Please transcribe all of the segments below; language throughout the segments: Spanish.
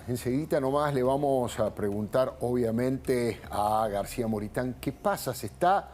enseguida nomás le vamos a preguntar, obviamente, a García Moritán qué pasa. Se está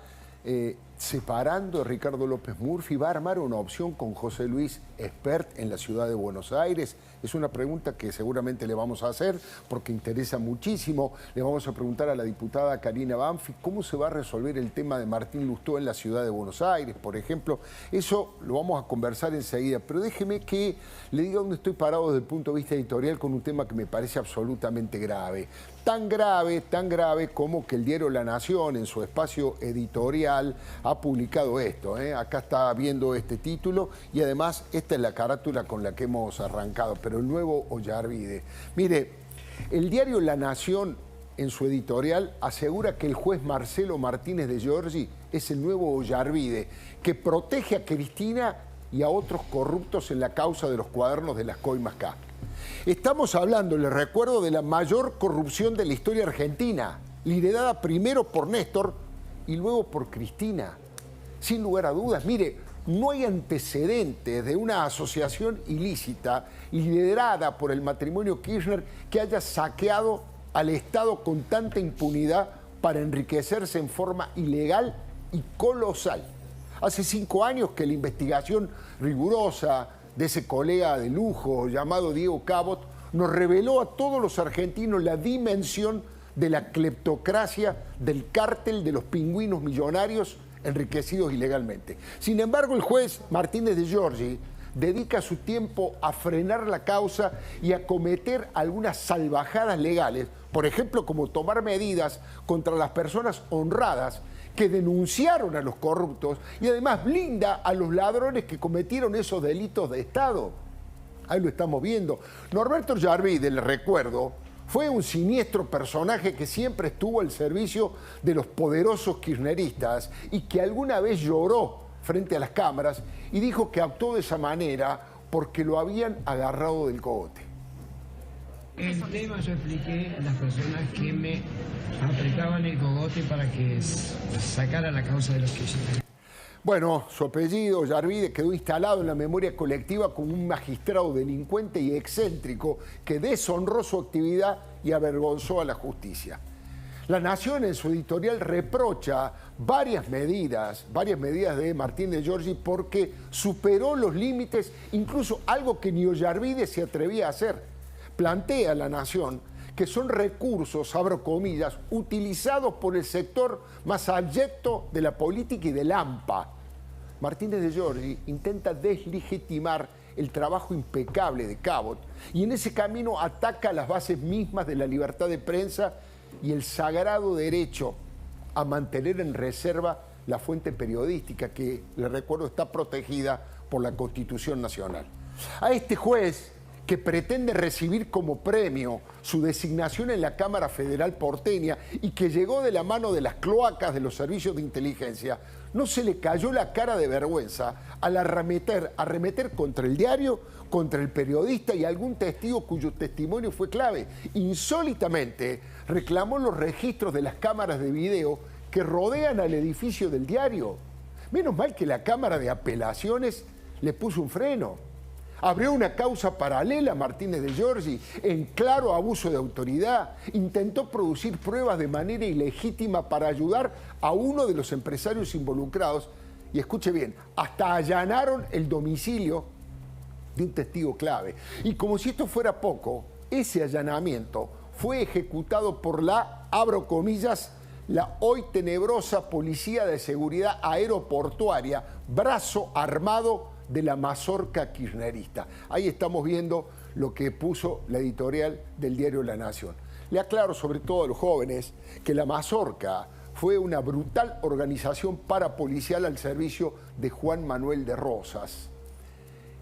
separando Ricardo López Murphy, va a armar una opción con José Luis Espert en la ciudad de Buenos Aires. Es una pregunta que seguramente le vamos a hacer porque interesa muchísimo. Le vamos a preguntar a la diputada Karina Banfi cómo se va a resolver el tema de Martín Lustó en la ciudad de Buenos Aires, por ejemplo. Eso lo vamos a conversar enseguida, pero déjeme que le diga dónde estoy parado desde el punto de vista editorial con un tema que me parece absolutamente grave. Tan grave como que el diario La Nación en su espacio editorial ha publicado esto. Acá está viendo este título y además esta es la carátula con la que hemos arrancado, pero el nuevo Ollarvide. Mire, el diario La Nación en su editorial asegura que el juez Marcelo Martínez de Giorgi es el nuevo Ollarvide, que protege a Cristina y a otros corruptos en la causa de los cuadernos de las coimas K. Estamos hablando, les recuerdo, de la mayor corrupción de la historia argentina, liderada primero por Néstor y luego por Cristina. Sin lugar a dudas, mire, no hay antecedentes de una asociación ilícita liderada por el matrimonio Kirchner que haya saqueado al Estado con tanta impunidad para enriquecerse en forma ilegal y colosal. Hace 5 años que la investigación rigurosa de ese colega de lujo llamado Diego Cabot nos reveló a todos los argentinos la dimensión de la cleptocracia del cártel de los pingüinos millonarios enriquecidos ilegalmente. Sin embargo, el juez Martínez de Giorgi dedica su tiempo a frenar la causa y a cometer algunas salvajadas legales, por ejemplo, como tomar medidas contra las personas honradas que denunciaron a los corruptos y además blinda a los ladrones que cometieron esos delitos de Estado. Ahí lo estamos viendo. Norberto Ollarvide, le recuerdo, fue un siniestro personaje que siempre estuvo al servicio de los poderosos kirchneristas y que alguna vez lloró frente a las cámaras y dijo que actuó de esa manera porque lo habían agarrado del cogote. El tema yo expliqué a las personas que me apretaban el cogote para que sacara la causa de los kirchneristas. Bueno, su apellido, Ollarvide, quedó instalado en la memoria colectiva como un magistrado delincuente y excéntrico que deshonró su actividad y avergonzó a la justicia. La Nación en su editorial reprocha varias medidas de Martín de Giorgi porque superó los límites, incluso algo que ni Ollarvide se atrevía a hacer. Plantea La Nación que son recursos, abro comillas, utilizados por el sector más abyecto de la política y del AMPA. Martínez de Giorgi intenta deslegitimar el trabajo impecable de Cabot y en ese camino ataca las bases mismas de la libertad de prensa y el sagrado derecho a mantener en reserva la fuente periodística que, les recuerdo, está protegida por la Constitución Nacional. A este juez, que pretende recibir como premio su designación en la Cámara Federal porteña y que llegó de la mano de las cloacas de los servicios de inteligencia, no se le cayó la cara de vergüenza al arremeter contra el diario, contra el periodista y algún testigo cuyo testimonio fue clave. Insólitamente, reclamó los registros de las cámaras de video que rodean al edificio del diario. Menos mal que la Cámara de Apelaciones le puso un freno. Abrió una causa paralela a Martínez de Giorgi en claro abuso de autoridad. Intentó producir pruebas de manera ilegítima para ayudar a uno de los empresarios involucrados. Y escuche bien, hasta allanaron el domicilio de un testigo clave. Y como si esto fuera poco, ese allanamiento fue ejecutado por la, abro comillas, la hoy tenebrosa Policía de Seguridad Aeroportuaria, brazo armado de la mazorca kirchnerista. Ahí estamos viendo lo que puso la editorial del diario La Nación. Le aclaro sobre todo a los jóvenes que la mazorca fue una brutal organización parapolicial al servicio de Juan Manuel de Rosas.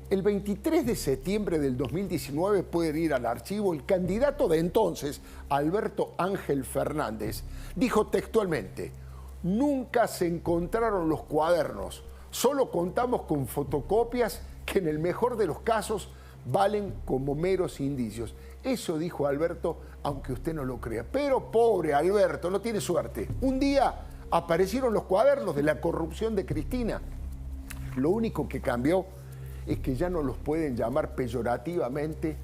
El 23 de septiembre del 2019, puede ir al archivo, el candidato de entonces, Alberto Ángel Fernández, dijo textualmente: nunca se encontraron los cuadernos, solo contamos con fotocopias que en el mejor de los casos valen como meros indicios. Eso dijo Alberto, aunque usted no lo crea. Pero pobre Alberto, no tiene suerte. Un día aparecieron los cuadernos de la corrupción de Cristina. Lo único que cambió es que ya no los pueden llamar peyorativamente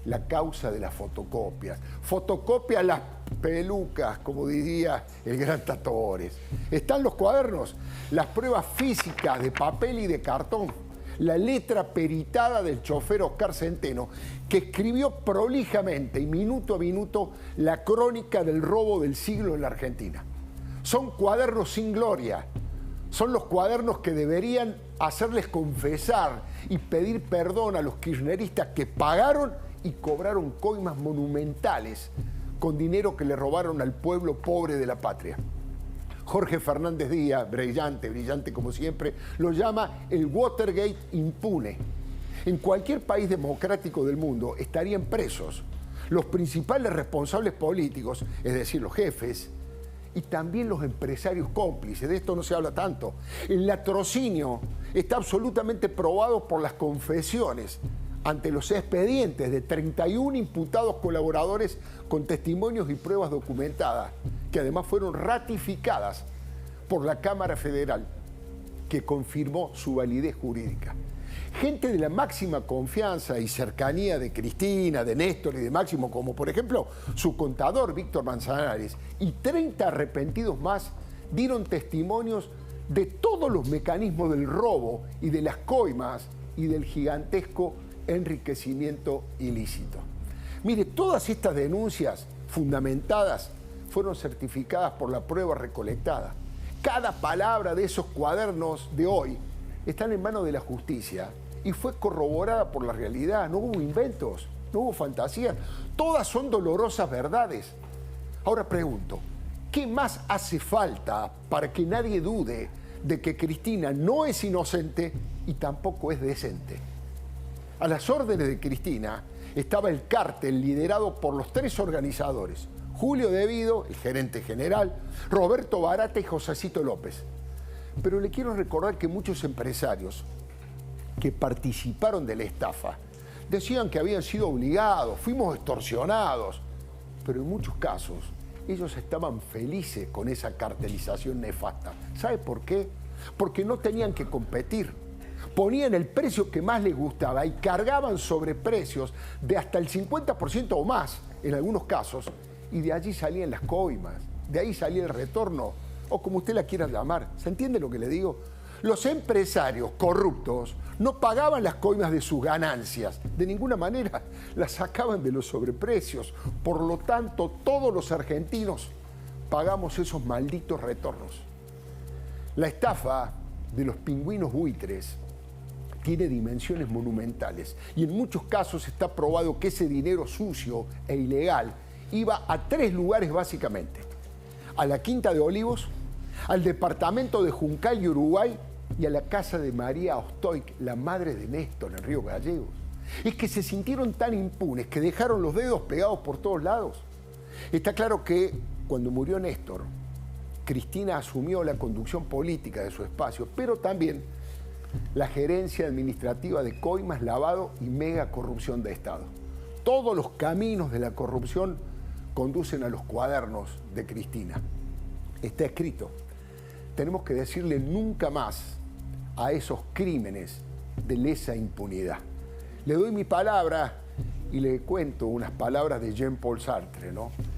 la causa de las fotocopias. Fotocopia las pelucas, como diría el gran Tato Bores. Están los cuadernos, las pruebas físicas de papel y de cartón, la letra peritada del chofer Oscar Centeno, que escribió prolijamente y minuto a minuto la crónica del robo del siglo en la Argentina. Son cuadernos sin gloria, son los cuadernos que deberían hacerles confesar y pedir perdón a los kirchneristas que pagaron y cobraron coimas monumentales con dinero que le robaron al pueblo pobre de la patria. Jorge Fernández Díaz, brillante como siempre, lo llama el Watergate impune. En cualquier país democrático del mundo estarían presos los principales responsables políticos, es decir, los jefes, y también los empresarios cómplices. De esto no se habla tanto. El latrocinio está absolutamente probado por las confesiones ante los expedientes de 31 imputados colaboradores con testimonios y pruebas documentadas, que además fueron ratificadas por la Cámara Federal, que confirmó su validez jurídica. Gente de la máxima confianza y cercanía de Cristina, de Néstor y de Máximo, como por ejemplo su contador Víctor Manzanares, y 30 arrepentidos más dieron testimonios de todos los mecanismos del robo y de las coimas y del gigantesco enriquecimiento ilícito. Mire, todas estas denuncias fundamentadas fueron certificadas por la prueba recolectada. Cada palabra de esos cuadernos de hoy están en manos de la justicia y fue corroborada por la realidad. No hubo inventos, no hubo fantasías. Todas son dolorosas verdades. Ahora pregunto, ¿qué más hace falta para que nadie dude de que Cristina no es inocente y tampoco es decente? A las órdenes de Cristina estaba el cártel liderado por los 3 organizadores: Julio De Vido, el gerente general, Roberto Barata y Josecito López. Pero le quiero recordar que muchos empresarios que participaron de la estafa decían que habían sido obligados, fuimos extorsionados, pero en muchos casos ellos estaban felices con esa cartelización nefasta. ¿Sabe por qué? Porque no tenían que competir. Ponían el precio que más les gustaba y cargaban sobreprecios de hasta el 50% o más en algunos casos, y de allí salían las coimas, de ahí salía el retorno, o como usted la quiera llamar. ¿Se entiende lo que le digo? Los empresarios corruptos no pagaban las coimas de sus ganancias, de ninguna manera, las sacaban de los sobreprecios. Por lo tanto, todos los argentinos pagamos esos malditos retornos. La estafa de los pingüinos buitres tiene dimensiones monumentales y en muchos casos está probado que ese dinero sucio e ilegal iba a 3 lugares básicamente: a la Quinta de Olivos, al departamento de Juncal y Uruguay y a la casa de María Ostoic, la madre de Néstor, en Río Gallegos. Es que se sintieron tan impunes que dejaron los dedos pegados por todos lados. Está claro que cuando murió Néstor, Cristina asumió la conducción política de su espacio, pero también la gerencia administrativa de coimas, lavado y mega corrupción de Estado. Todos los caminos de la corrupción conducen a los cuadernos de Cristina. Está escrito. Tenemos que decirle nunca más a esos crímenes de lesa impunidad. Le doy mi palabra y le cuento unas palabras de Jean-Paul Sartre, ¿no?